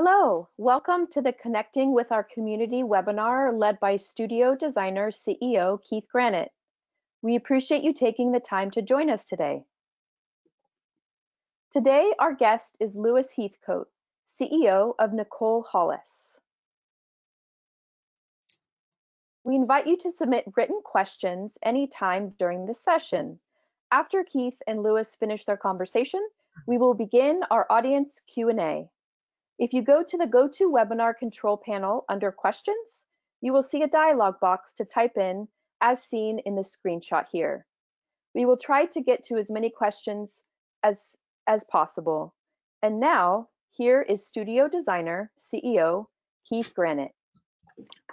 Hello, welcome to the Connecting with Our Community webinar led by Studio Designer CEO Keith Granet. We appreciate you taking the time to join us today. Today, our guest is Lewis Heathcote, CEO of NICOLEHOLLIS. We invite you to submit written questions anytime during this session. After Keith and Lewis finish their conversation, we will begin our audience Q&A. If you go to the GoToWebinar control panel under questions, you will see a dialog box to type in as seen in the screenshot here. We will try to get to as many questions as possible. And now, here is Studio Designer CEO Keith Granet.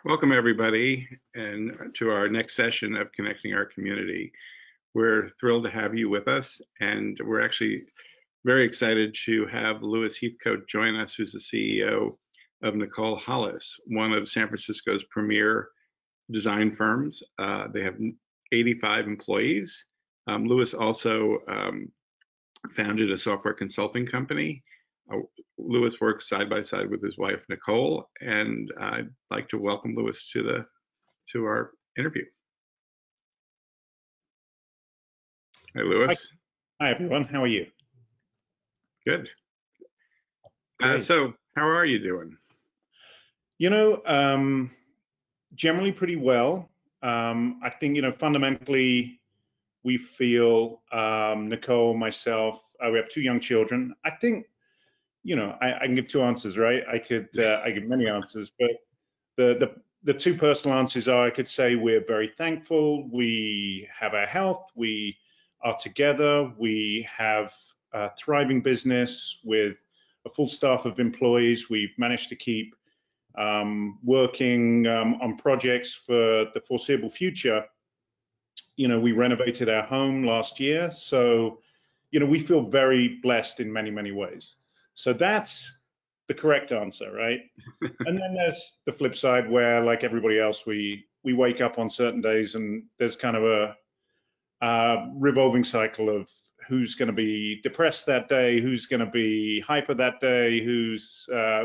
Welcome everybody and to our next session of Connecting Our Community. We're thrilled to have you with us, and we're actually very excited to have Lewis Heathcote join us, who's the CEO of NICOLEHOLLIS, one of San Francisco's premier design firms. They have 85 employees. Lewis also founded a software consulting company. Lewis works side by side with his wife, Nicole, and I'd like to welcome Lewis to our interview. Hi, Lewis. Hi, everyone. How are you? Good. So how are you doing? You know, generally pretty well. I think, fundamentally, we feel, Nicole, myself, we have two young children. I think, I can give two answers, right? I give many answers, but the two personal answers are, I could say we're very thankful. We have our health. We are together. We have a thriving business with a full staff of employees. We've managed to keep working on projects for the foreseeable future. We renovated our home last year, so we feel very blessed in many, many ways. So that's the correct answer, right? And then there's the flip side where, like everybody else, we wake up on certain days and there's kind of a revolving cycle of who's going to be depressed that day, who's going to be hyper that day,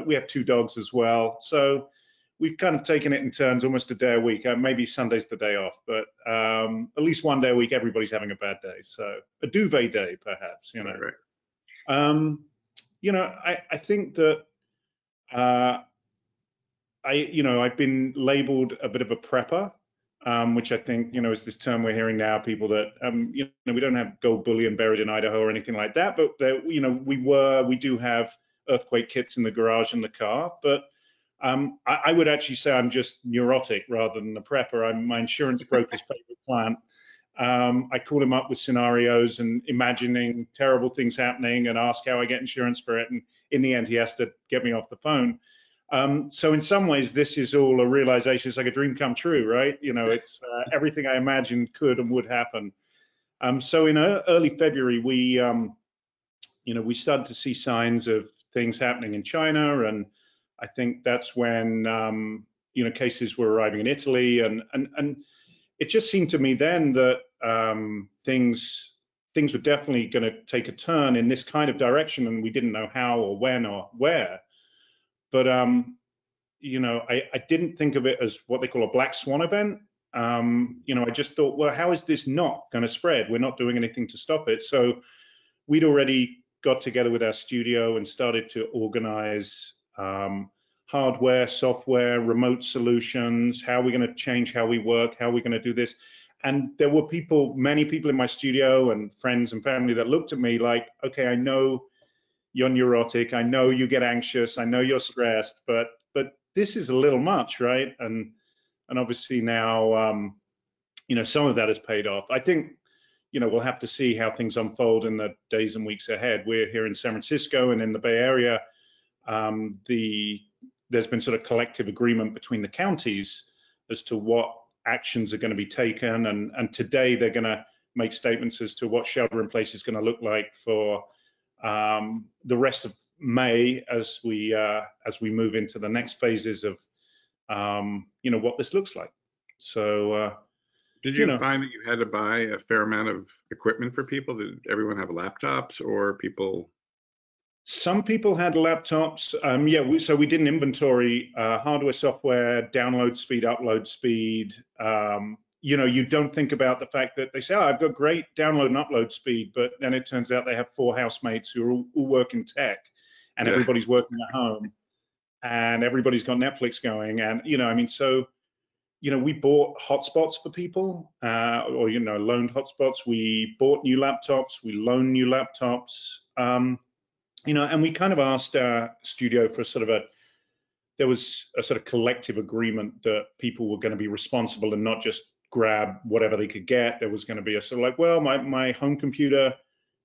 we have two dogs as well. So we've kind of taken it in turns, almost a day a week. Maybe Sunday's the day off, but at least one day a week, everybody's having a bad day. So a duvet day, perhaps, Right. I think that I've been labeled a bit of a prepper. Which I think, is this term we're hearing now, people that, we don't have gold bullion buried in Idaho or anything like that, but, we do have earthquake kits in the garage and the car. But I would actually say I'm just neurotic rather than a prepper. I'm my insurance broker's favorite client. I call him up with scenarios and imagining terrible things happening and ask how I get insurance for it. And in the end, he has to get me off the phone. So in some ways, this is all a realization. It's like a dream come true, right? It's everything I imagined could and would happen. So in early February, we started to see signs of things happening in China, and I think that's when cases were arriving in Italy, and it just seemed to me then that things were definitely going to take a turn in this kind of direction, and we didn't know how or when or where. But, I didn't think of it as what they call a black swan event. I just thought, well, how is this not going to spread? We're not doing anything to stop it. So we'd already got together with our studio and started to organize hardware, software, remote solutions. How are we going to change how we work? How are we going to do this? And there were many people in my studio and friends and family that looked at me like, okay, I know you're neurotic. I know you get anxious. I know you're stressed, but this is a little much, right? And obviously now, some of that has paid off. I think, we'll have to see how things unfold in the days and weeks ahead. We're here in San Francisco and in the Bay Area. There's been sort of collective agreement between the counties as to what actions are going to be taken. And today they're going to make statements as to what shelter in place is going to look like for the rest of May as we move into the next phases of what this looks like. So did you find that you had to buy a fair amount of equipment for people? Did everyone have laptops, or people Some people had laptops. Yeah, so we did an inventory, hardware, software, download speed, upload speed. You don't think about the fact that they say, oh, I've got great download and upload speed, but then it turns out they have 4 housemates who are all working tech, and Yeah. everybody's working at home, and everybody's got Netflix going. And, I mean, so, we bought hotspots for people, or, loaned hotspots. We bought new laptops. We loaned new laptops. And we kind of asked our studio for there was a sort of collective agreement that people were going to be responsible and not just grab whatever they could get. There was going to be a sort of like, well, my home computer,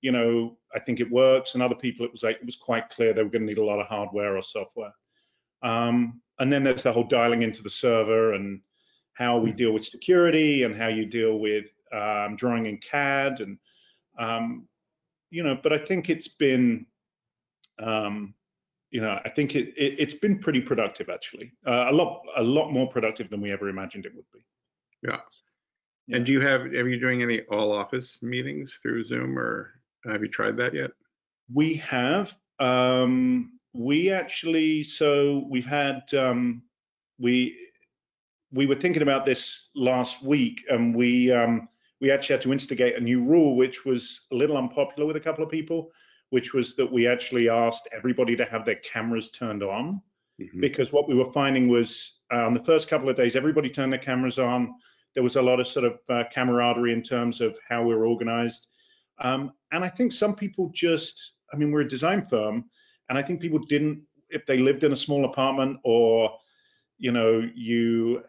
I think it works. And other people, it was quite clear they were going to need a lot of hardware or software. And then there's the whole dialing into the server and how we deal with security and how you deal with drawing in CAD. And, but I think it's been, I think it's been pretty productive, actually. A lot more productive than we ever imagined it would be. Yeah. And are you doing any all office meetings through Zoom, or have you tried that yet? We have. We actually, so we've had, we were thinking about this last week, and we actually had to instigate a new rule, which was a little unpopular with a couple of people, which was that we actually asked everybody to have their cameras turned on, because what we were finding was on the first couple of days, everybody turned their cameras on. There was a lot of sort of camaraderie in terms of how we were organized. And I think some people we're a design firm, and I think people didn't, if they lived in a small apartment, or, you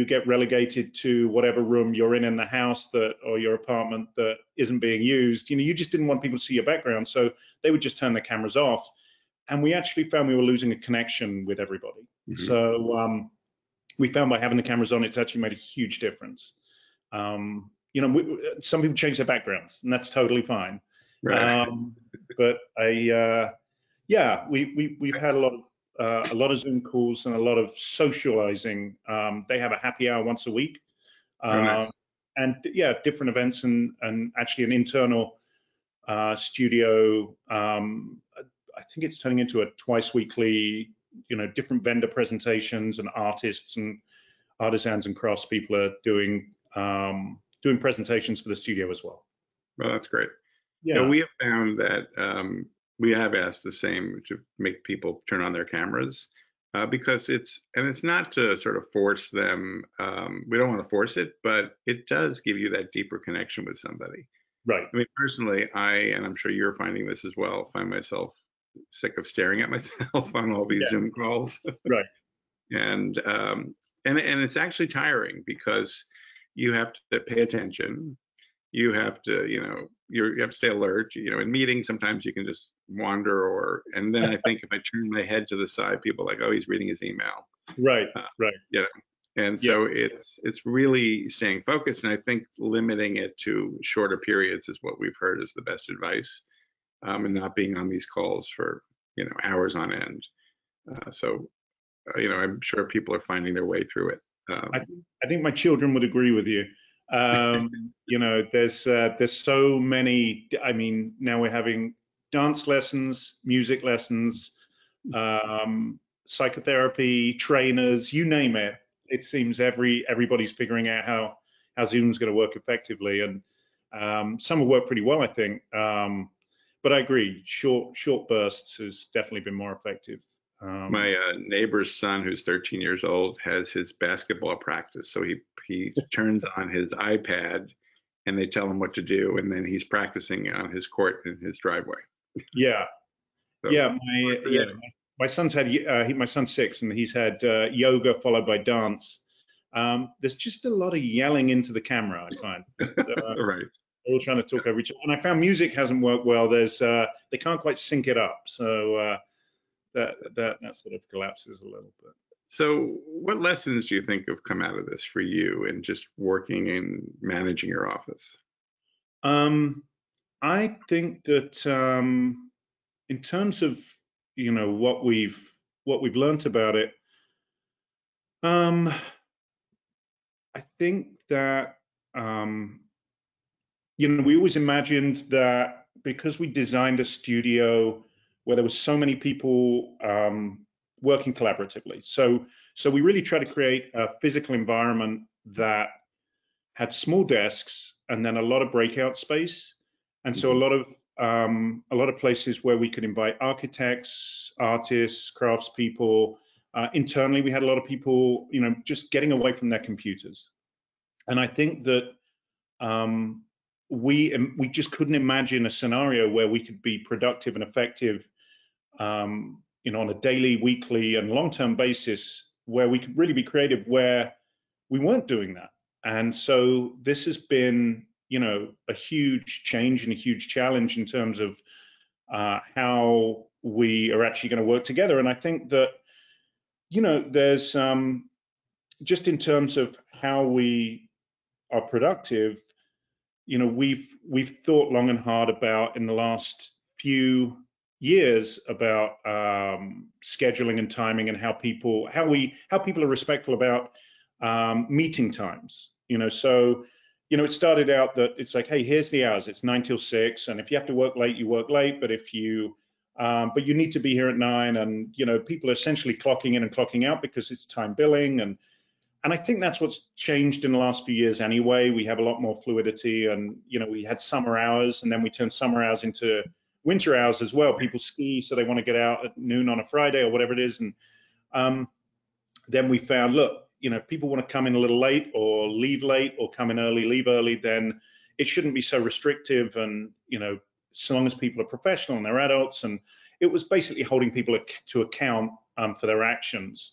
get relegated to whatever room you're in the house or your apartment that isn't being used. You just didn't want people to see your background, so they would just turn their cameras off. And we actually found we were losing a connection with everybody. So we found by having the cameras on, it's actually made a huge difference. Some people change their backgrounds, and that's totally fine. Right. But we've had a lot of Zoom calls and a lot of socializing. They have a happy hour once a week, Nice. and different events, and actually an internal studio. I think it's turning into a twice weekly. Different vendor presentations, and artists and artisans and craftspeople are doing presentations for the studio as well. Well, that's great. Yeah, we have found that we have asked the same to make people turn on their cameras, because it's not to sort of force them. We don't want to force it, but it does give you that deeper connection with somebody. right. I mean, personally, and I'm sure you're finding this as well, find myself sick of staring at myself on all these Zoom calls. Right. And it's actually tiring, because you have to pay attention. You have to, you have to stay alert. In meetings, sometimes you can just wander, and then I think if I turn my head to the side, people are like, oh, he's reading his email. Right. Right. And so it's really staying focused, and I think limiting it to shorter periods is what we've heard is the best advice, and not being on these calls for hours on end. So I'm sure people are finding their way through it. I think my children would agree with you. There's so many. I mean, now we're having dance lessons, music lessons, psychotherapy, trainers, you name it. It seems everybody's figuring out how Zoom's going to work effectively, and some will work pretty well, I think. But I agree, short bursts has definitely been more effective. My neighbor's son, who's 13 years old, has his basketball practice. So he turns on his iPad, and they tell him what to do, and then he's practicing on his court in his driveway. Yeah. So, my son's had my son's 6, and he's had yoga followed by dance. There's just a lot of yelling into the camera, I find. Right. They're all trying to talk over each other, and I found music hasn't worked well. They can't quite sync it up, so that sort of collapses a little bit. So what lessons do you think have come out of this for you in just working and managing your office? I think that in terms of what we've learned about it, I think that we always imagined that because we designed a studio where there was so many people working collaboratively. So we really try to create a physical environment that had small desks and then a lot of breakout space. And so a lot of places where we could invite architects, artists, craftspeople. Internally, we had a lot of people, just getting away from their computers. And I think that we just couldn't imagine a scenario where we could be productive and effective, on a daily, weekly, and long-term basis, where we could really be creative, where we weren't doing that. And so this has been, a huge change and a huge challenge in terms of how we are actually going to work together. And I think that, there's just in terms of how we are productive, we've thought long and hard about in the last few years about scheduling and timing, and how people are respectful about meeting times. So it started out that it's like, hey, here's the hours. It's 9 till 6, and if you have to work late, you work late. But if you need to be here at 9, and people are essentially clocking in and clocking out because it's time billing, and I think that's what's changed in the last few years anyway. We have a lot more fluidity, and we had summer hours, and then we turned summer hours into winter hours as well. People ski, so they want to get out at noon on a Friday or whatever it is, and then we found, look, if people want to come in a little late or leave late, or come in early, leave early, then it shouldn't be so restrictive. And, so long as people are professional and they're adults, and it was basically holding people to account for their actions.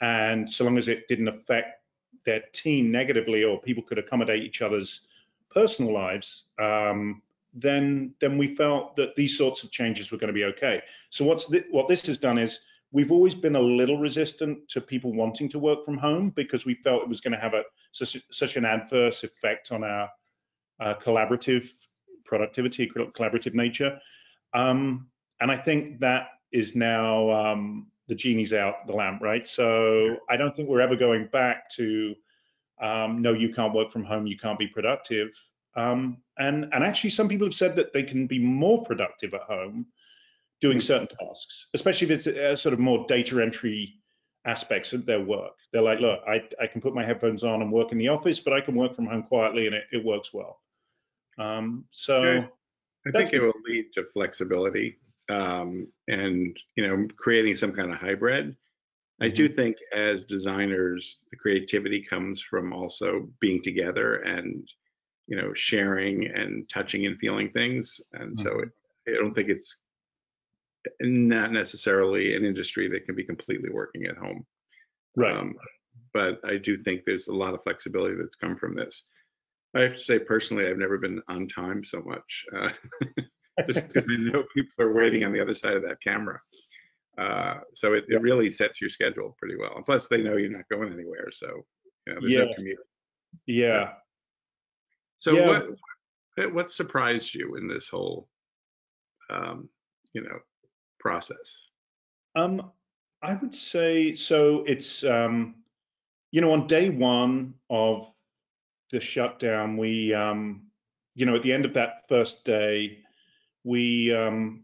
And so long as it didn't affect their team negatively, or people could accommodate each other's personal lives, then we felt that these sorts of changes were going to be okay. So what this has done is, we've always been a little resistant to people wanting to work from home, because we felt it was going to have such an adverse effect on our collaborative productivity, collaborative nature. And I think that is now the genie's out the lamp, right? So I don't think we're ever going back to no, you can't work from home, you can't be productive. And actually, some people have said that they can be more productive at home doing certain tasks, especially if it's sort of more data entry aspects of their work. They're like, look, I can put my headphones on and work in the office, but I can work from home quietly, and it works well. So I think it will lead to flexibility, and creating some kind of hybrid. I do think as designers, the creativity comes from also being together and sharing and touching and feeling things. And so I don't think it's not necessarily an industry that can be completely working at home. Right. But I do think there's a lot of flexibility that's come from this. I have to say, personally, I've never been on time so much, just because I know people are waiting on the other side of that camera. So it really sets your schedule pretty well. And plus, they know you're not going anywhere, so there's no commute. Yeah. So what surprised you in this whole, process? I would say, so it's, on day one of the shutdown, we, at the end of that first day, I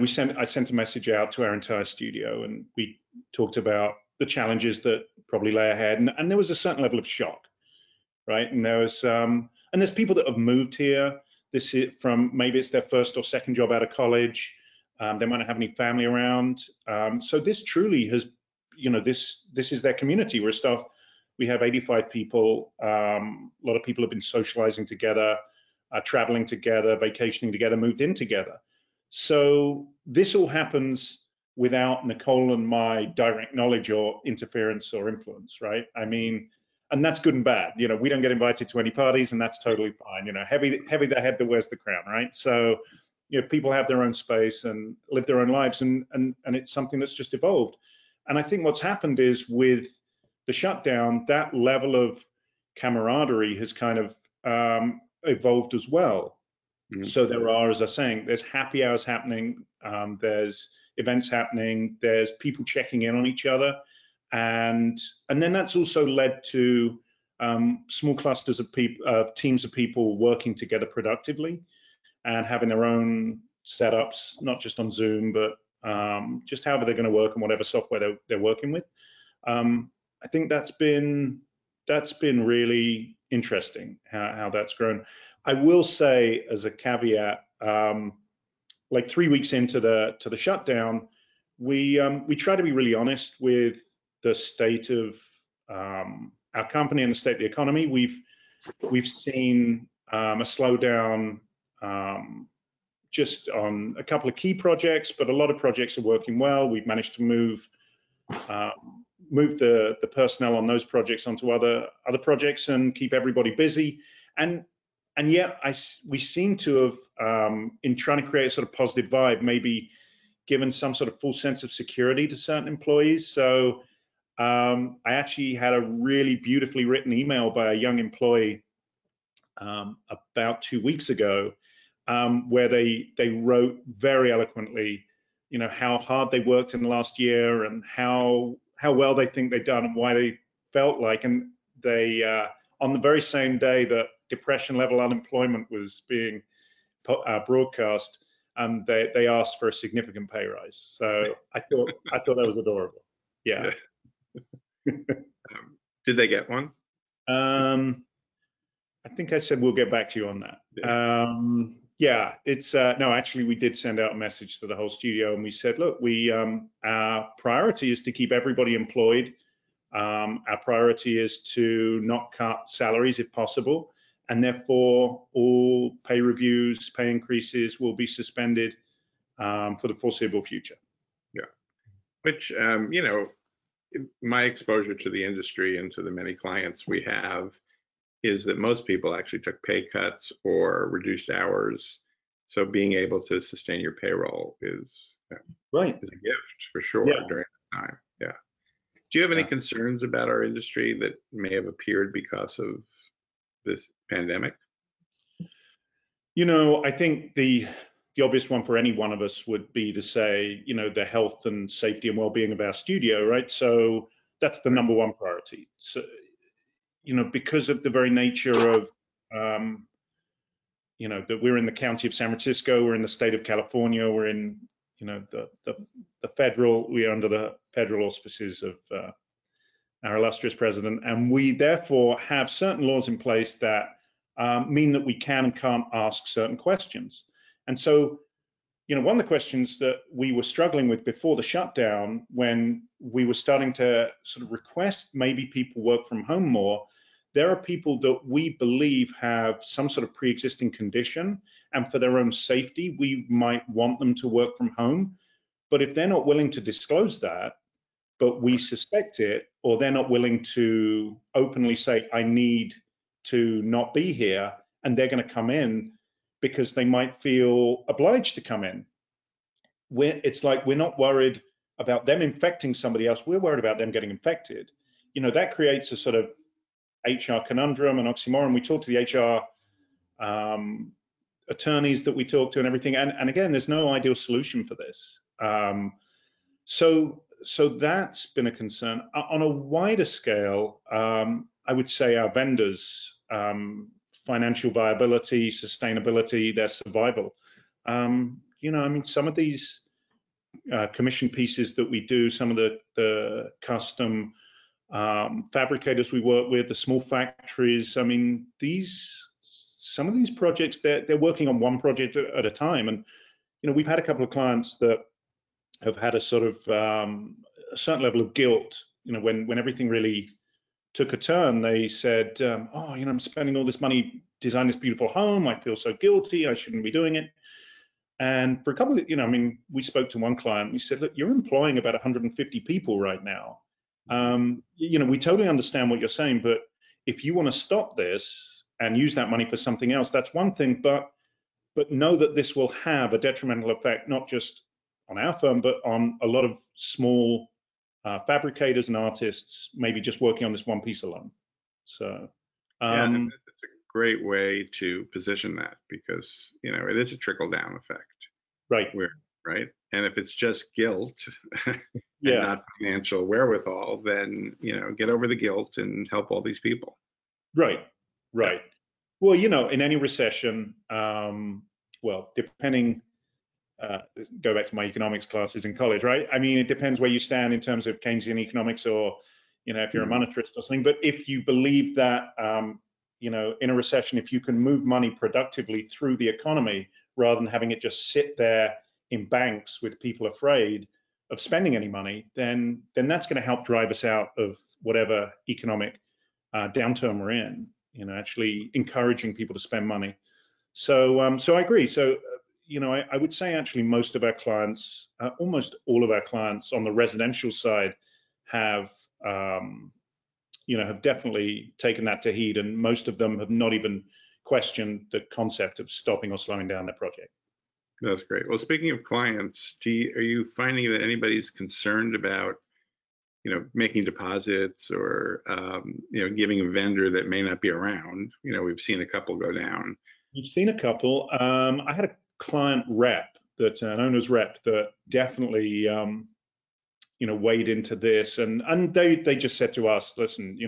sent a message out to our entire studio, and we talked about the challenges that probably lay ahead. And there was a certain level of shock, right? And there's people that have moved here. This is maybe it's their first or second job out of college. They might not have any family around. So this truly has, this is their community. We have 85 people. A lot of people have been socializing together, traveling together, vacationing together, moved in together. So this all happens without Nicole and my direct knowledge or interference or influence, right? I mean, and that's good and bad. We don't get invited to any parties, and that's totally fine. Heavy the head that wears the crown, right? So, people have their own space and live their own lives, and it's something that's just evolved. And I think what's happened is, with the shutdown, that level of camaraderie has kind of evolved as well. So there are, as I was saying, there's happy hours happening, there's events happening, there's people checking in on each other, and then that's also led to small clusters of people, teams of people working together productively. and having their own setups, not just on Zoom, but just however they're going to work and whatever software they're working with. I think that's been really interesting how that's grown. I will say, as a caveat, like 3 weeks into the shutdown, we try to be really honest with the state of our company and the state of the economy. We've seen a slowdown just on a couple of key projects, but a lot of projects are working well. We've managed to move the personnel on those projects onto other projects and keep everybody busy. And yet we seem to have, in trying to create a sort of positive vibe, maybe given some sort of full sense of security to certain employees. So I actually had a really beautifully written email by a young employee about 2 weeks ago, where they wrote very eloquently, how hard they worked in the last year and how well they think they've done and why they felt like, and they on the very same day that depression level unemployment was being broadcast, they asked for a significant pay rise. So I thought that was adorable. Yeah. Did they get one? I think I said we'll get back to you on that. Yeah, it's no, actually we did send out a message to the whole studio and we said, look, our priority is to keep everybody employed. Our priority is to not cut salaries if possible, and therefore all pay reviews, pay increases will be suspended for the foreseeable future. Yeah, which my exposure to the industry and to the many clients we have is that most people actually took pay cuts or reduced hours. So being able to sustain your payroll is a gift for sure during that time. Yeah. Do you have any concerns about our industry that may have appeared because of this pandemic? I think the obvious one for any one of us would be to say, the health and safety and well-being of our studio, right? So that's the number one priority. So, because of the very nature of, that we're in the county of San Francisco, we're in the state of California, we're in, we're under the federal auspices of our illustrious president, and we therefore have certain laws in place that mean that we can and can't ask certain questions. And so, one of the questions that we were struggling with before the shutdown, when we were starting to sort of request maybe people work from home more, there are people that we believe have some sort of pre-existing condition, and for their own safety, we might want them to work from home. But if they're not willing to disclose that, but we suspect it, or they're not willing to openly say, I need to not be here, and they're going to come in because they might feel obliged to come in. It's like we're not worried about them infecting somebody else. We're worried about them getting infected. That creates a sort of HR conundrum and oxymoron. We talk to the HR attorneys that we talk to and everything. And again, there's no ideal solution for this. So that's been a concern. On a wider scale, I would say our vendors, financial viability, sustainability, their survival. Some of these commission pieces that we do, some of the custom fabricators we work with, the small factories, some of these projects, they're working on one project at a time. And, we've had a couple of clients that have had a sort of a certain level of guilt, when everything really took a turn. They said, I'm spending all this money designing this beautiful home. I feel so guilty. I shouldn't be doing it. And for a couple of, we spoke to one client. We said, look, you're employing about 150 people right now. We totally understand what you're saying, but if you want to stop this and use that money for something else, that's one thing. But know that this will have a detrimental effect, not just on our firm, but on a lot of small fabricators and artists, maybe just working on this one piece alone. So it's a great way to position that, because it is a trickle down effect. Right. And if it's just guilt and not financial wherewithal, then get over the guilt and help all these people. Right. Well, in any recession, well, depending, go back to my economics classes in college, right? I mean, it depends where you stand in terms of Keynesian economics, or, if you're a monetarist or something. But if you believe that, in a recession, if you can move money productively through the economy rather than having it just sit there in banks with people afraid of spending any money, then that's going to help drive us out of whatever economic downturn we're in. Actually encouraging people to spend money. So I agree. So I would say actually most of our clients, almost all of our clients on the residential side, have have definitely taken that to heed, and most of them have not even questioned the concept of stopping or slowing down their project. That's great. Well, speaking of clients, are you finding that anybody's concerned about, making deposits or, giving a vendor that may not be around? We've seen a couple go down. You've seen a couple. I had a client rep, an owner's rep, that definitely, wade into this, and they just said to us, listen,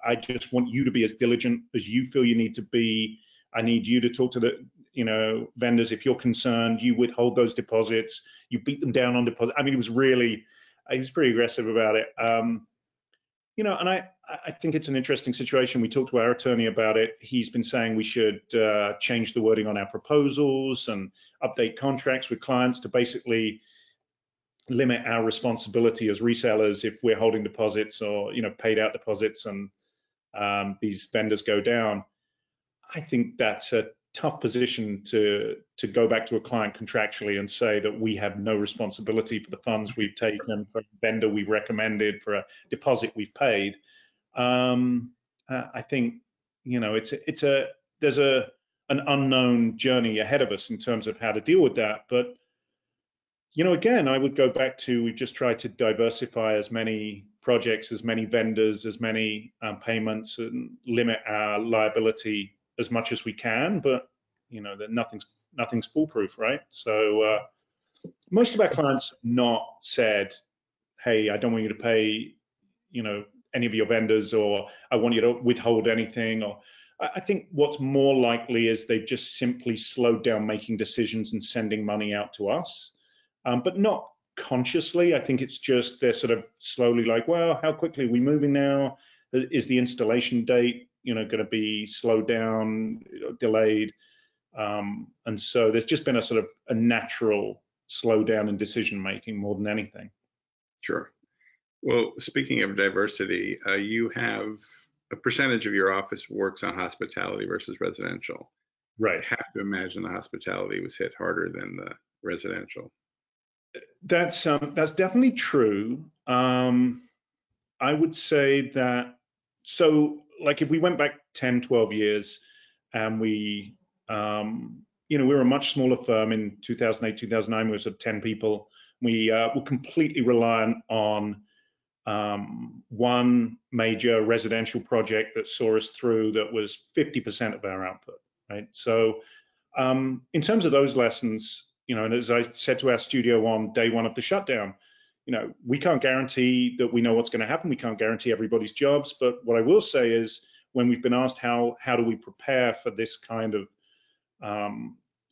I just want you to be as diligent as you feel you need to be. I need you to talk to the, vendors. If you're concerned, you withhold those deposits, you beat them down on deposit. I mean, he was pretty aggressive about it. And I think it's an interesting situation. We talked to our attorney about it. He's been saying we should change the wording on our proposals and update contracts with clients to basically limit our responsibility as resellers if we're holding deposits or paid out deposits and these vendors go down. I think that's a tough position to go back to a client contractually and say that we have no responsibility for the funds we've taken, for a vendor we've recommended, for a deposit we've paid. I think there's an unknown journey ahead of us in terms of how to deal with that. But again, I would go back to, we've just tried to diversify as many projects, as many vendors, as many payments, and limit our liability as much as we can. But that nothing's foolproof, right? So most of our clients have not said, hey, I don't want you to pay any of your vendors, or I want you to withhold anything. Or I think what's more likely is they've just simply slowed down making decisions and sending money out to us, but not consciously. I think it's just they're sort of slowly like, well, how quickly are we moving now? Is the installation date going to be slowed down, delayed? And so there's just been a sort of a natural slowdown in decision making more than anything. Sure. Well, speaking of diversity, you have a percentage of your office works on hospitality versus residential. Right. I have to imagine the hospitality was hit harder than the residential. That's definitely true. I would say that, so like if we went back 10, 12 years and we were a much smaller firm in 2008, 2009, we were sort of 10 people. We were completely reliant on one major residential project that saw us through, that was 50% of our output, right? So in terms of those lessons, and as I said to our studio on day one of the shutdown, we can't guarantee that we know what's going to happen. We can't guarantee everybody's jobs. But what I will say is, when we've been asked how do we prepare for this kind of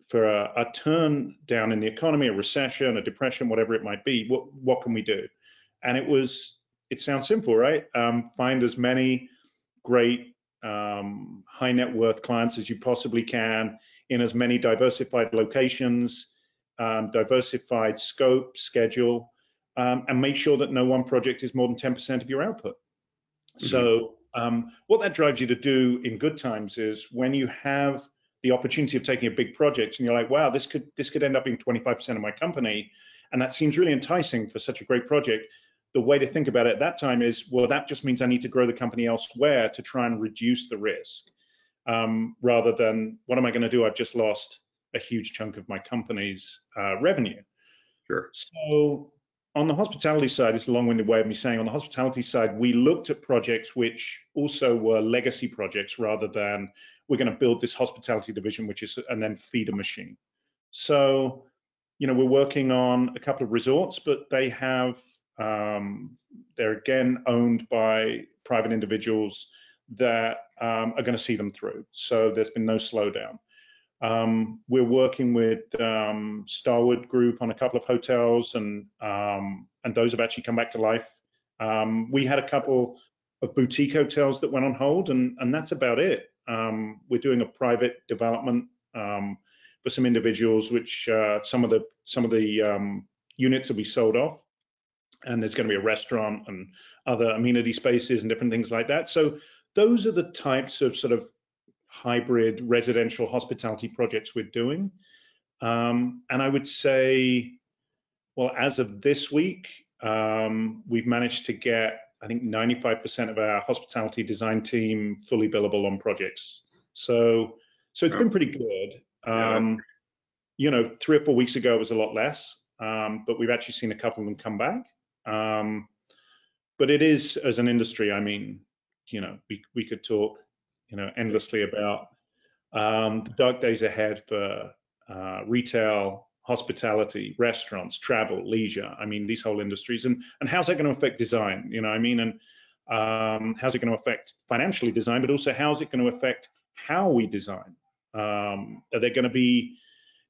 for a turn down in the economy, a recession, a depression, whatever it might be, what can we do? And it sounds simple, right? Find as many great high net worth clients as you possibly can in as many diversified locations, diversified scope, schedule, and make sure that no one project is more than 10% of your output. Mm-hmm. So what that drives you to do in good times is, when you have the opportunity of taking a big project and you're like, wow, this could end up being 25% of my company, and that seems really enticing for such a great project. The way to think about it at that time is, well, that just means I need to grow the company elsewhere to try and reduce the risk, rather than, what am I going to do? I've just lost a huge chunk of my company's revenue. Sure. So on the hospitality side, it's a long-winded way of me saying, on the hospitality side, we looked at projects which also were legacy projects, rather than we're going to build this hospitality division, which is, and then feed a machine. So, we're working on a couple of resorts, but they have, they're again owned by private individuals that are going to see them through. So there's been no slowdown. We're working with Starwood Group on a couple of hotels, and those have actually come back to life. We had a couple of boutique hotels that went on hold, and that's about it. We're doing a private development for some individuals, which some of the units will be sold off, and there's going to be a restaurant and other amenity spaces and different things like that. So those are the types of sort of hybrid residential hospitality projects we're doing. And I would say, well, as of this week, we've managed to get, I think, 95% of our hospitality design team fully billable on projects. So it's been pretty good. You know, 3 or 4 weeks ago it was a lot less, but we've actually seen a couple of them come back. But it is, as an industry, I mean, you know, we could talk, you know, endlessly about the dark days ahead for retail, hospitality, restaurants, travel, leisure. I mean, these whole industries, and how's that going to affect design? You know, I mean, and how's it going to affect financially design, but also how's it going to affect how we design? Are there going to be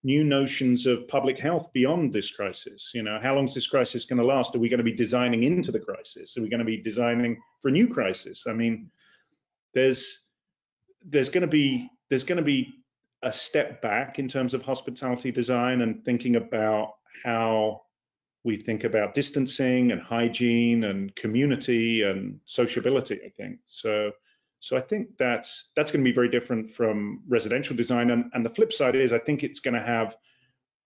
new notions of public health beyond this crisis? You know, how long is this crisis going to last? Are we going to be designing into the crisis? Are we going to be designing for a new crisis? I mean, there's going to be a step back in terms of hospitality design and thinking about how we think about distancing and hygiene and community and sociability, I think. So I think that's going to be very different from residential design. And the flip side is, I think it's going to have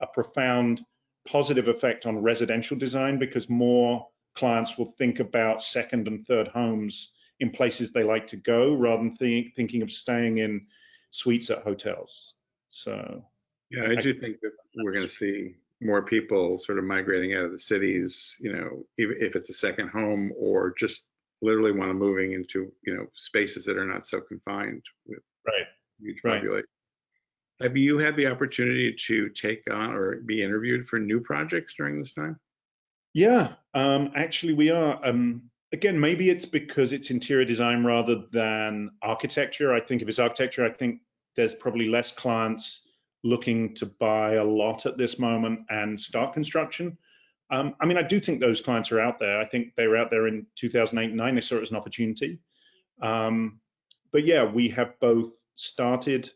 a profound positive effect on residential design, because more clients will think about second and third homes in places they like to go, rather than thinking of staying in suites at hotels. So yeah, I do think that we're going to see more people sort of migrating out of the cities, you know, if it's a second home, or just literally want to moving into, you know, spaces that are not so confined with huge population. Have you had the opportunity to take on or be interviewed for new projects during this time? Yeah, actually we are. Again, maybe it's because it's interior design rather than architecture. I think if it's architecture, I think there's probably less clients looking to buy a lot at this moment and start construction. I mean, I do think those clients are out there. I think they were out there in 2008 and 2009. They saw it as an opportunity. But yeah, we have both started.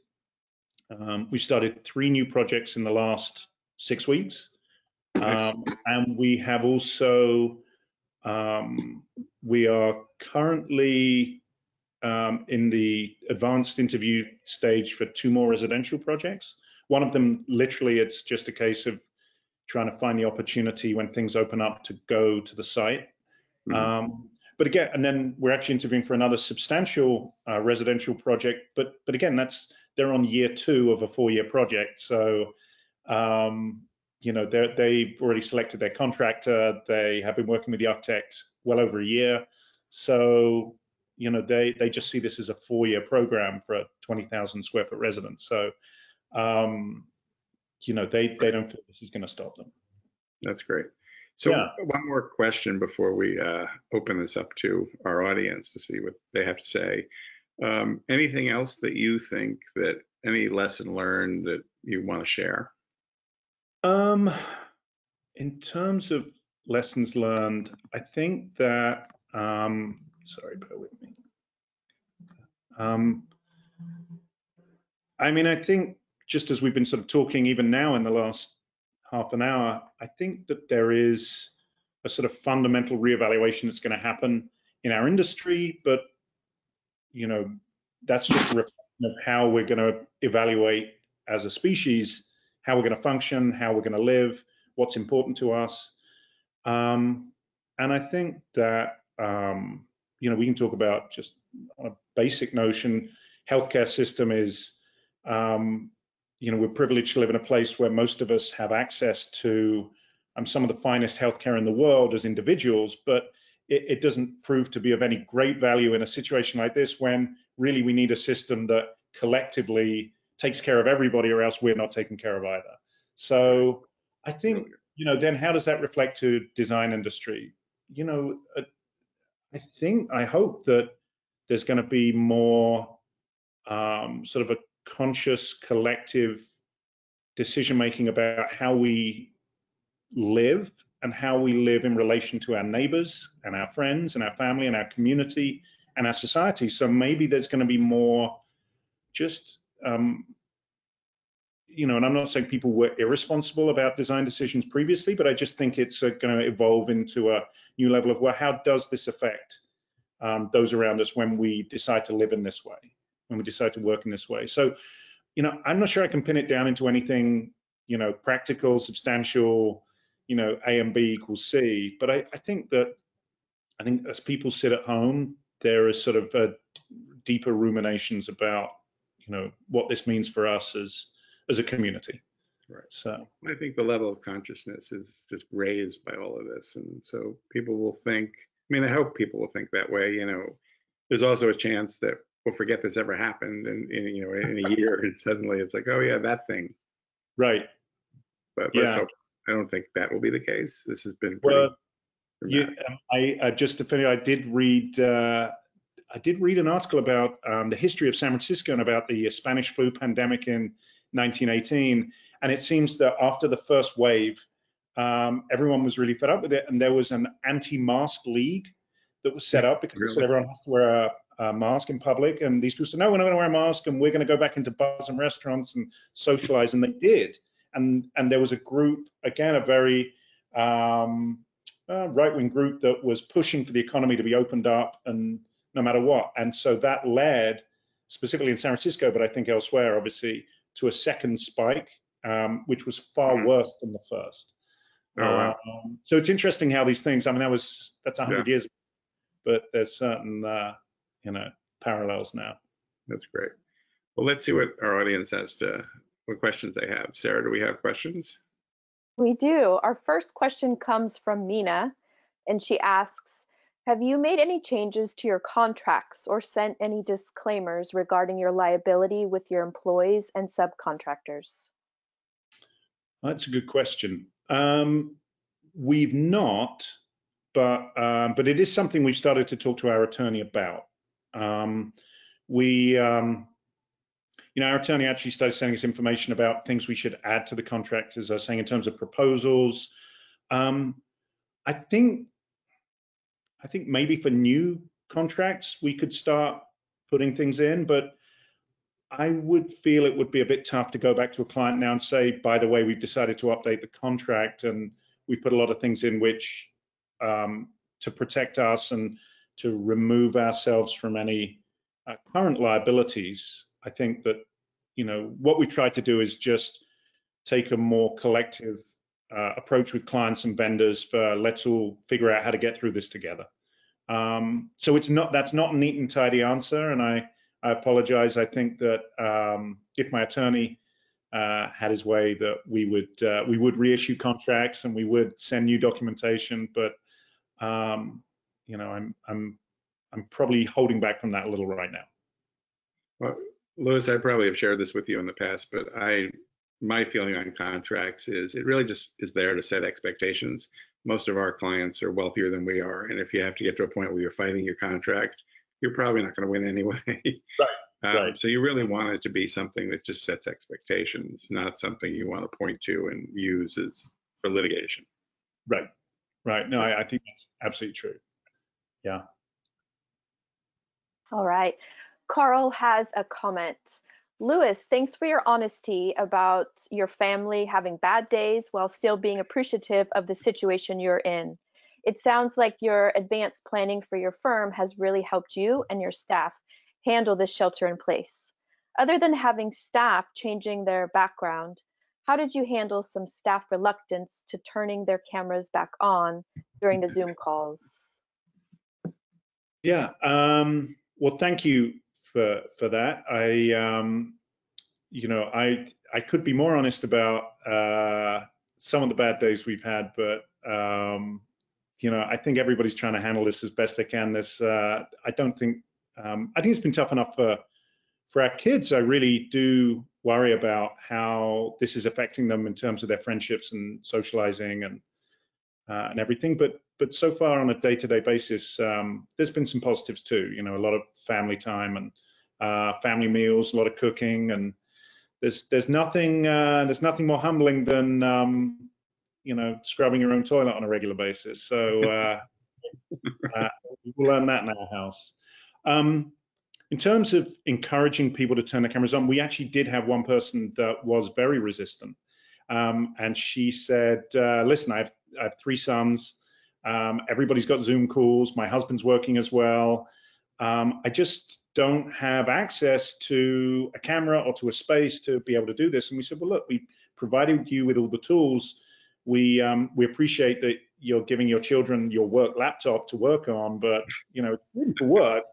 We started 3 new projects in the last 6 weeks. And we have also, we are currently in the advanced interview stage for 2 more residential projects. One of them, literally, it's just a case of trying to find the opportunity when things open up to go to the site. But again, and then we're actually interviewing for another substantial residential project. But again, they're on year 2 of a 4-year project. So, you know, they've already selected their contractor. They have been working with the architect well over a year. So, you know, they just see this as a 4-year program for a 20,000 square foot residence. So, you know, they don't feel this is going to stop them. That's great. So one more question before we open this up to our audience to see what they have to say. Anything else that you think, that any lesson learned that you want to share? In terms of lessons learned, I think that, sorry, bear with me. I mean, I think just as we've been sort of talking even now in the last half an hour, I think that there is a sort of fundamental reevaluation that's going to happen in our industry, but, you know, that's just a reflection of how we're going to evaluate as a species, how we're going to function, how we're going to live, what's important to us. And I think that, you know, we can talk about just a basic notion. Healthcare system is, you know, we're privileged to live in a place where most of us have access to some of the finest healthcare in the world as individuals, but it doesn't prove to be of any great value in a situation like this, when really we need a system that collectively takes care of everybody, or else we're not taken care of either. So I think, you know, then how does that reflect to design industry? You know, I hope that there's going to be more sort of a conscious collective decision making about how we live and how we live in relation to our neighbors and our friends and our family and our community and our society. So maybe there's going to be more just, you know, and I'm not saying people were irresponsible about design decisions previously, but I just think it's going to evolve into a new level of, well, how does this affect those around us when we decide to live in this way, when we decide to work in this way? So, you know, I'm not sure I can pin it down into anything, you know, practical, substantial, you know, A and B equals C. But I think as people sit at home, there is sort of deeper ruminations about, you know, what this means for us as a community. Right. So I think the level of consciousness is just raised by all of this, and so people will think. I mean, I hope people will think that way. You know, there's also a chance that we'll forget this ever happened, and you know, in a year, and suddenly it's like, oh yeah, that thing. right. But Yeah. let's hope. I don't think that will be the case. This has been pretty. Well, I just to finish, I did read an article about the history of San Francisco and about the Spanish flu pandemic in 1918, and it seems that after the first wave, everyone was really fed up with it, and there was an anti-mask league that was set up because Really? everyone has to wear a mask in public, and these people said, no, we're not going to wear a mask, and we're going to go back into bars and restaurants and socialize, and they did. And there was a group, again, a very right-wing group that was pushing for the economy to be opened up, and no matter what. And so that led, specifically in San Francisco, but I think elsewhere, obviously, to a second spike, which was far worse than the first. Oh, wow. So it's interesting how these things, I mean, that's 100 years ago, but there's certain, you know, parallels now. That's great. Well, let's see what our audience what questions they have. Sarah, do we have questions? We do. Our first question comes from Mina, and she asks, have you made any changes to your contracts or sent any disclaimers regarding your liability with your employees and subcontractors? That's a good question. We've not, but it is something we've started to talk to our attorney about. You know, our attorney actually started sending us information about things we should add to the contract, as I was saying, in terms of proposals. I think maybe for new contracts we could start putting things in, but I would feel it would be a bit tough to go back to a client now and say, by the way, we've decided to update the contract and we put a lot of things in which to protect us and to remove ourselves from any current liabilities. I think that, you know, what we try to do is just take a more collective approach with clients and vendors for let's all figure out how to get through this together. So that's not a neat and tidy answer, and I apologize. I think that if my attorney had his way, that we would reissue contracts and we would send new documentation, but you know, I'm probably holding back from that a little right now. Well, Louis, I probably have shared this with you in the past, but my feeling on contracts is it really just is there to set expectations. Most of our clients are wealthier than we are, and if you have to get to a point where you're fighting your contract, you're probably not going to win anyway. Right. So you really want it to be something that just sets expectations, not something you want to point to and use as for litigation. Right. No, I think that's absolutely true. Yeah. All right. Carl has a comment. Louis, thanks for your honesty about your family having bad days while still being appreciative of the situation you're in. It sounds like your advanced planning for your firm has really helped you and your staff handle this shelter in place. Other than having staff changing their background, how did you handle some staff reluctance to turning their cameras back on during the Zoom calls? Yeah. Well, thank you for that. You know, I could be more honest about some of the bad days we've had, but you know, I think everybody's trying to handle this as best they can. I think it's been tough enough for our kids. I really do worry about how this is affecting them in terms of their friendships and socializing and everything. But so far on a day-to-day basis, there's been some positives too. You know, a lot of family time and family meals, a lot of cooking, and there's nothing more humbling than scrubbing your own toilet on a regular basis. So we'll learn that in our house. In terms of encouraging people to turn their cameras on, we actually did have one person that was very resistant. And she said, listen, I have 3 sons. Everybody's got Zoom calls. My husband's working as well. I just don't have access to a camera or to a space to be able to do this. And we said, well, look, we provided you with all the tools. We appreciate that you're giving your children your work laptop to work on, but it's really for work.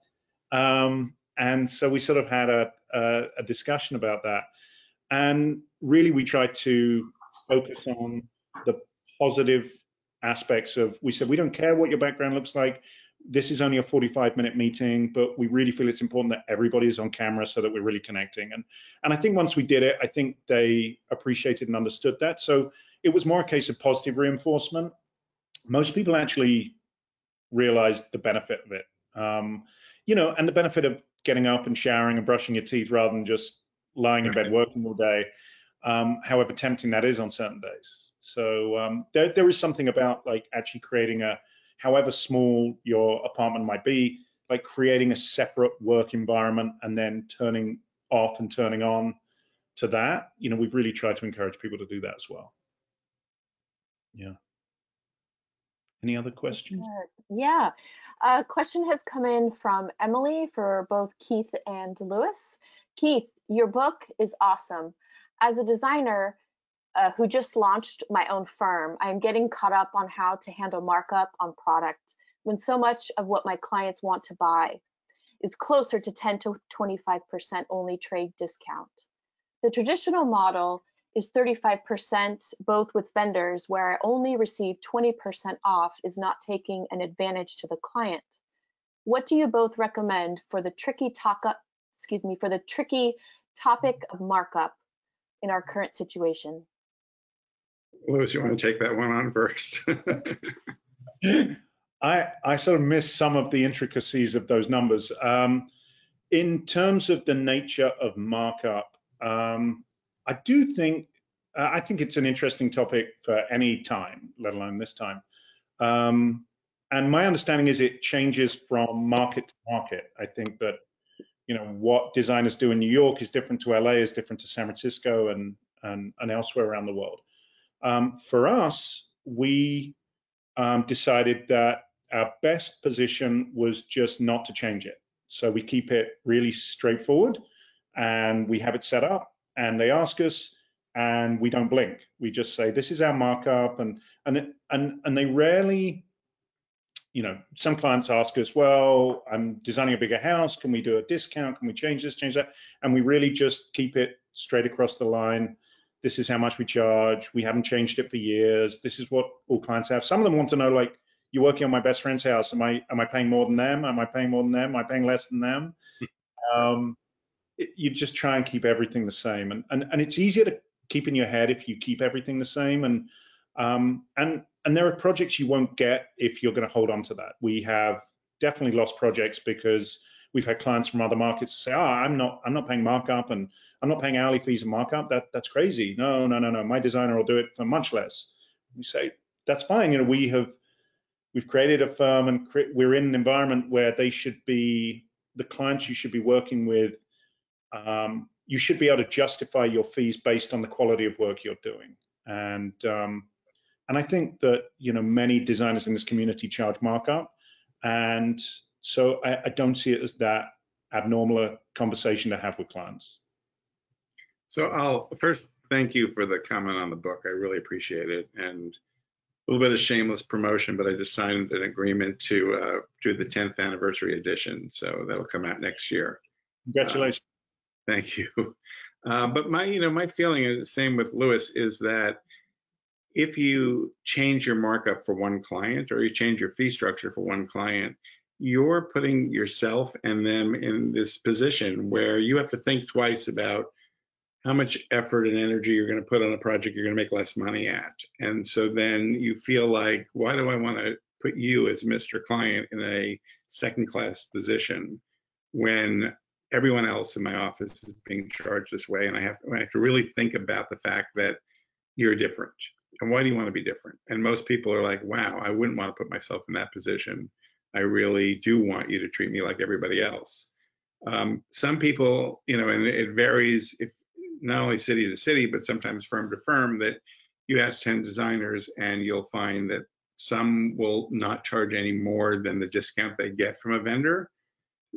And so we sort of had a discussion about that. And really, we tried to focus on the positive aspects of, we said, we don't care what your background looks like. This is only a 45-minute meeting, but we really feel it's important that everybody is on camera so that we're really connecting. And I think once we did it, I think they appreciated and understood that. So it was more a case of positive reinforcement. Most people actually realized the benefit of it, and the benefit of getting up and showering and brushing your teeth rather than just lying in bed working all day, however tempting that is on certain days. So there is something about like actually creating however small your apartment might be, like creating a separate work environment and then turning off and turning on to that. We've really tried to encourage people to do that as well. Yeah. Any other questions? Yeah. A question has come in from Emily for both Keith and Lewis. Keith, your book is awesome. As a designer who just launched my own firm, I am getting caught up on how to handle markup on product when so much of what my clients want to buy is closer to 10 to 25% only trade discount. The traditional model is 35% both with vendors, where I only receive 20% off is not taking an advantage to the client. What do you both recommend for the tricky topic of markup in our current situation? Lewis, you want to take that one on first? I sort of missed some of the intricacies of those numbers. In terms of the nature of markup, I think it's an interesting topic for any time, let alone this time. And my understanding is it changes from market to market. I think that what designers do in New York is different to LA, is different to San Francisco and elsewhere around the world. For us, we decided that our best position was just not to change it. So we keep it really straightforward, and we have it set up, and they ask us, and we don't blink. We just say, this is our markup, and they rarely, some clients ask us, well, I'm designing a bigger house, can we do a discount? Can we change this, change that? And we really just keep it straight across the line. This is how much we charge. We haven't changed it for years. This is what all clients have. Some of them want to know, like, you're working on my best friend's house. Am I paying more than them? Am I paying more than them? Am I paying less than them? You just try and keep everything the same. And it's easier to keep in your head if you keep everything the same. And there are projects you won't get if you're going to hold on to that. We have definitely lost projects because we've had clients from other markets say, I'm not paying markup, and I'm not paying hourly fees and markup. That's crazy. No. My designer will do it for much less. We say, that's fine. We've created a firm, and we're in an environment where they should be, the clients you should be working with, you should be able to justify your fees based on the quality of work you're doing. And I think that many designers in this community charge markup, and so I don't see it as that abnormal a conversation to have with clients. So I'll first thank you for the comment on the book. I really appreciate it, and a little bit of shameless promotion, but I just signed an agreement to do the 10th anniversary edition, so that'll come out next year. Congratulations. Thank you. But my feeling is the same with Lewis, is that if you change your markup for one client, or you change your fee structure for one client, you're putting yourself and them in this position where you have to think twice about how much effort and energy you're going to put on a project you're going to make less money at. And so then you feel like, why do I want to put you as Mr. Client in a second-class position when everyone else in my office is being charged this way, and I have to really think about the fact that you're different. And why do you want to be different? And most people are like, wow, I wouldn't want to put myself in that position. I really do want you to treat me like everybody else. Some people, and it varies, if not only city to city, but sometimes firm to firm, that you ask 10 designers and you'll find that some will not charge any more than the discount they get from a vendor.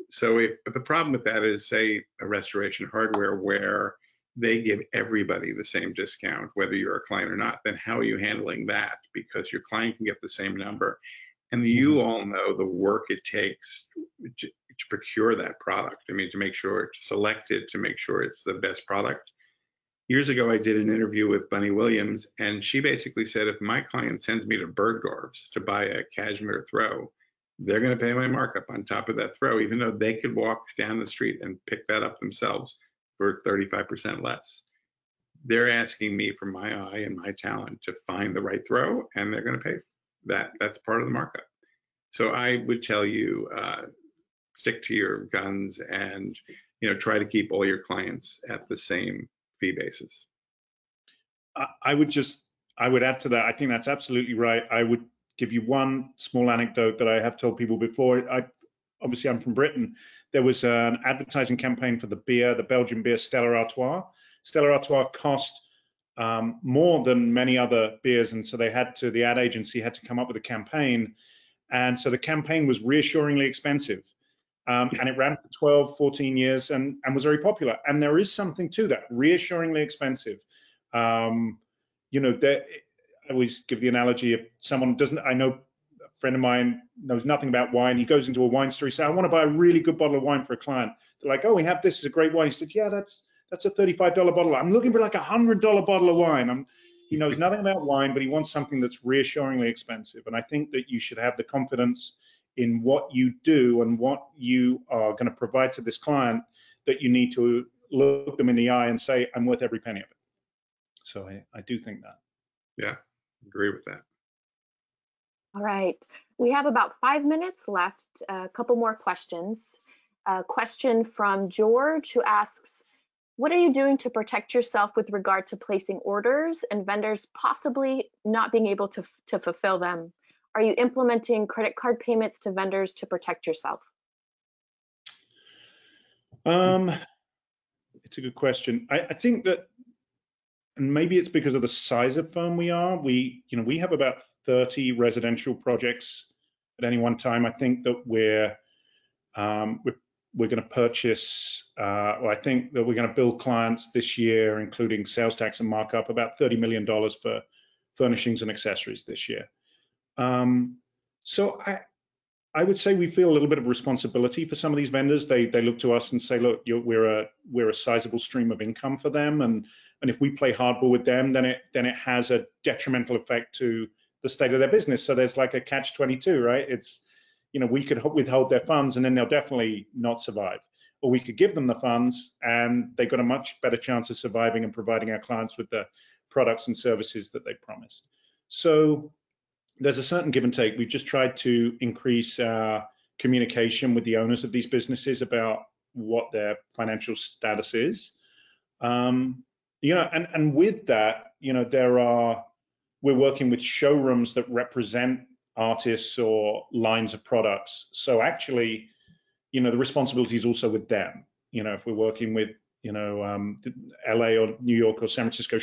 So but the problem with that is, say, a Restoration Hardware where they give everybody the same discount, whether you're a client or not, then how are you handling that? Because your client can get the same number. And you all know the work it takes to procure that product. I mean, to make sure, to select it, to make sure it's the best product. Years ago, I did an interview with Bunny Williams, and she basically said, if my client sends me to Bergdorf's to buy a cashmere throw, they're going to pay my markup on top of that throw, even though they could walk down the street and pick that up themselves for 35% less. They're asking me for my eye and my talent to find the right throw, and they're going to pay that. That's part of the markup. So I would tell you, stick to your guns and try to keep all your clients at the same fee basis. I would add to that. I think that's absolutely right. I would give you one small anecdote that I have told people before. Obviously, I'm from Britain. There was an advertising campaign for the Belgian beer Stella Artois. Stella Artois cost more than many other beers, and so the ad agency had to come up with a campaign. And so the campaign was reassuringly expensive. And it ran for 12, 14 years and was very popular. And there is something to that, reassuringly expensive. I always give the analogy, if someone doesn't, I know a friend of mine knows nothing about wine. He goes into a wine store, he says, I want to buy a really good bottle of wine for a client. They're like, oh, we have this, is a great wine. He said, yeah, that's a $35 bottle. I'm looking for like a $100 bottle of wine. He knows nothing about wine, but he wants something that's reassuringly expensive. And I think that you should have the confidence in what you do and what you are going to provide to this client, that you need to look them in the eye and say, I'm worth every penny of it. So I do think that. Yeah, agree with that. All right, we have about 5 minutes left. A couple more questions. A question from George, who asks, what are you doing to protect yourself with regard to placing orders and vendors possibly not being able to fulfill them? Are you implementing credit card payments to vendors to protect yourself? It's a good question. I think that, and maybe it's because of the size of firm we are, we have about 30 residential projects at any one time. I think that we're going to purchase, or I think that we're going to bill clients this year, including sales tax and markup, about $30 million for furnishings and accessories this year. So I would say we feel a little bit of responsibility for some of these vendors. They look to us and say, look, we're a sizable stream of income for them, and if we play hardball with them, then it has a detrimental effect to the state of their business. So there's like a catch-22, right? It's, we could withhold their funds and then they'll definitely not survive, or we could give them the funds and they've got a much better chance of surviving and providing our clients with the products and services that they promised. So there's a certain give and take. We've just tried to increase our communication with the owners of these businesses about what their financial status is. And with that, we're working with showrooms that represent artists or lines of products. So actually, the responsibility is also with them. If we're working with, LA or New York or San Francisco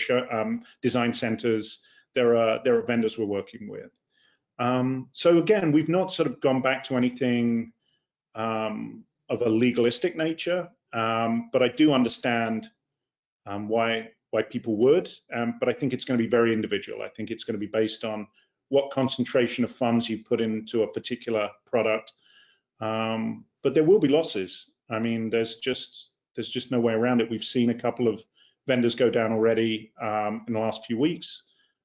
design centers, there are vendors we're working with. So again, we've not sort of gone back to anything of a legalistic nature, but I do understand why people would, but I think it's going to be very individual. I think it's going to be based on what concentration of funds you put into a particular product. But there will be losses. I mean, there's just no way around it. We've seen a couple of vendors go down already in the last few weeks.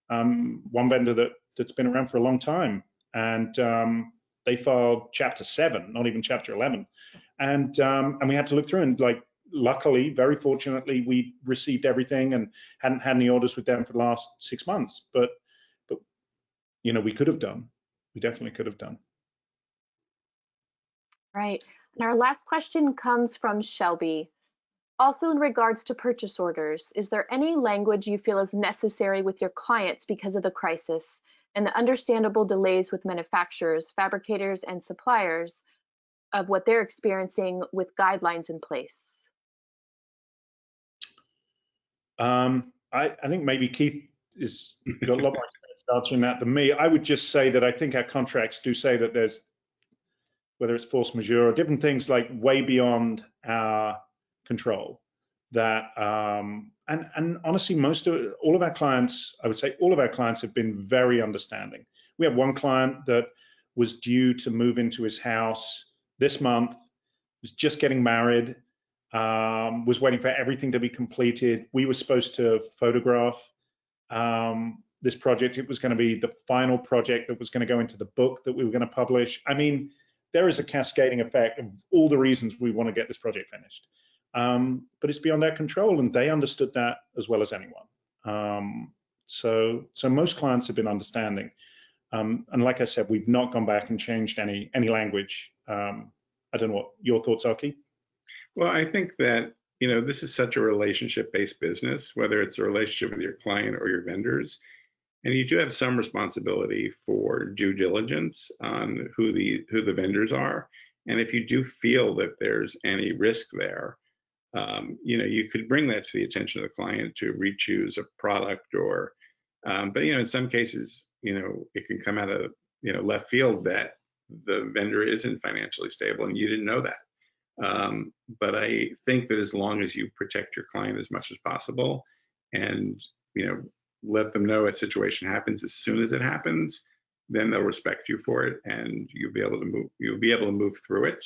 One vendor that's been around for a long time, and they filed Chapter 7, not even Chapter 11, and we had to look through, and luckily, very fortunately, we received everything and hadn't had any orders with them for the last 6 months. But we could have done. We definitely could have done. Right. And our last question comes from Shelby. Also in regards to purchase orders, is there any language you feel is necessary with your clients because of the crisis and the understandable delays with manufacturers, fabricators, and suppliers of what they're experiencing with guidelines in place? I think maybe Keith is got a lot more experience answering that than me. I would just say that I think our contracts do say that there's, whether it's force majeure or different things like way beyond our control, that and honestly, all of our clients, I would say all of our clients have been very understanding. We have one client that was due to move into his house this month, was just getting married, was waiting for everything to be completed. We were supposed to photograph this project. It was going to be the final project that was going to go into the book that we were going to publish. I mean, there is a cascading effect of all the reasons we want to get this project finished. But it's beyond our control, and they understood that as well as anyone. So most clients have been understanding. And like I said, we've not gone back and changed any language. I don't know what your thoughts are, Keith. Well, I think that, this is such a relationship-based business, whether it's a relationship with your client or your vendors. And you do have some responsibility for due diligence on who the vendors are. And if you do feel that there's any risk there, you could bring that to the attention of the client to re-choose a product or, but in some cases, it can come out of, left field that the vendor isn't financially stable and you didn't know that. But I think that as long as you protect your client as much as possible and, let them know a situation happens as soon as it happens, then they'll respect you for it and you'll be able to move through it.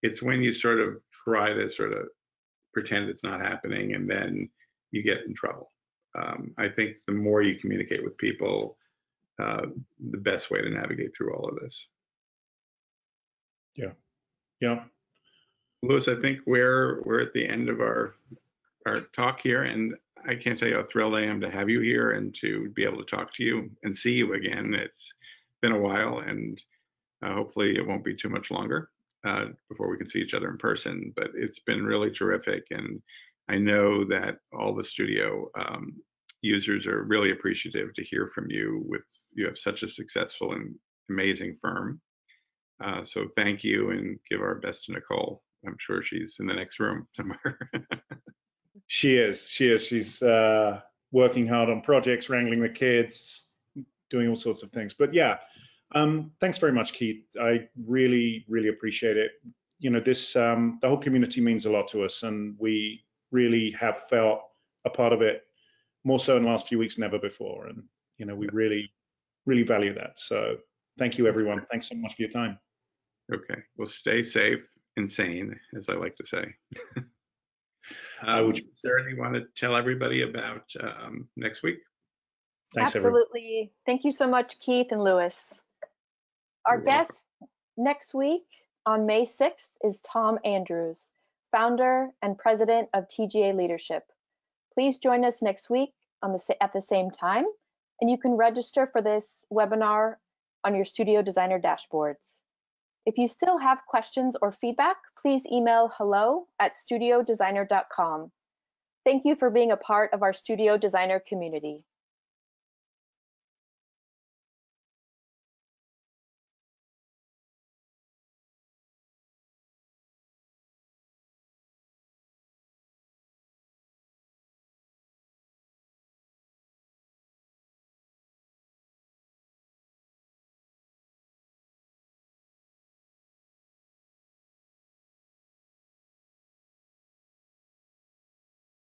It's when you sort of try to sort of pretend it's not happening and then you get in trouble. I think the more you communicate with people, the best way to navigate through all of this. Yeah. Louis, I think we're at the end of our talk here, and I can't tell you how thrilled I am to have you here and to be able to talk to you and see you again. It's been a while, and hopefully it won't be too much longer before we can see each other in person. But it's been really terrific, and I know that all the studio users are really appreciative to hear from you. You have such a successful and amazing firm. So thank you, and give our best to Nicole. I'm sure she's in the next room somewhere. She is. She's working hard on projects, wrangling the kids, doing all sorts of things. But yeah, thanks very much, Keith. I really, really appreciate it. The whole community means a lot to us, and we really have felt a part of it more so in the last few weeks than ever before. And we really, really value that. So thank you, everyone. Thanks so much for your time. Okay. Well, stay safe and sane, as I like to say. Sarah, do you want to tell everybody about next week? Thanks, Absolutely. everyone. Thank you so much, Keith and Louis. Our guest next week on May 6th is Tom Andrews, founder and president of TGA Leadership. Please join us next week at the same time, and you can register for this webinar on your Studio Designer dashboards. If you still have questions or feedback, please email hello@studiodesigner.com. Thank you for being a part of our Studio Designer community.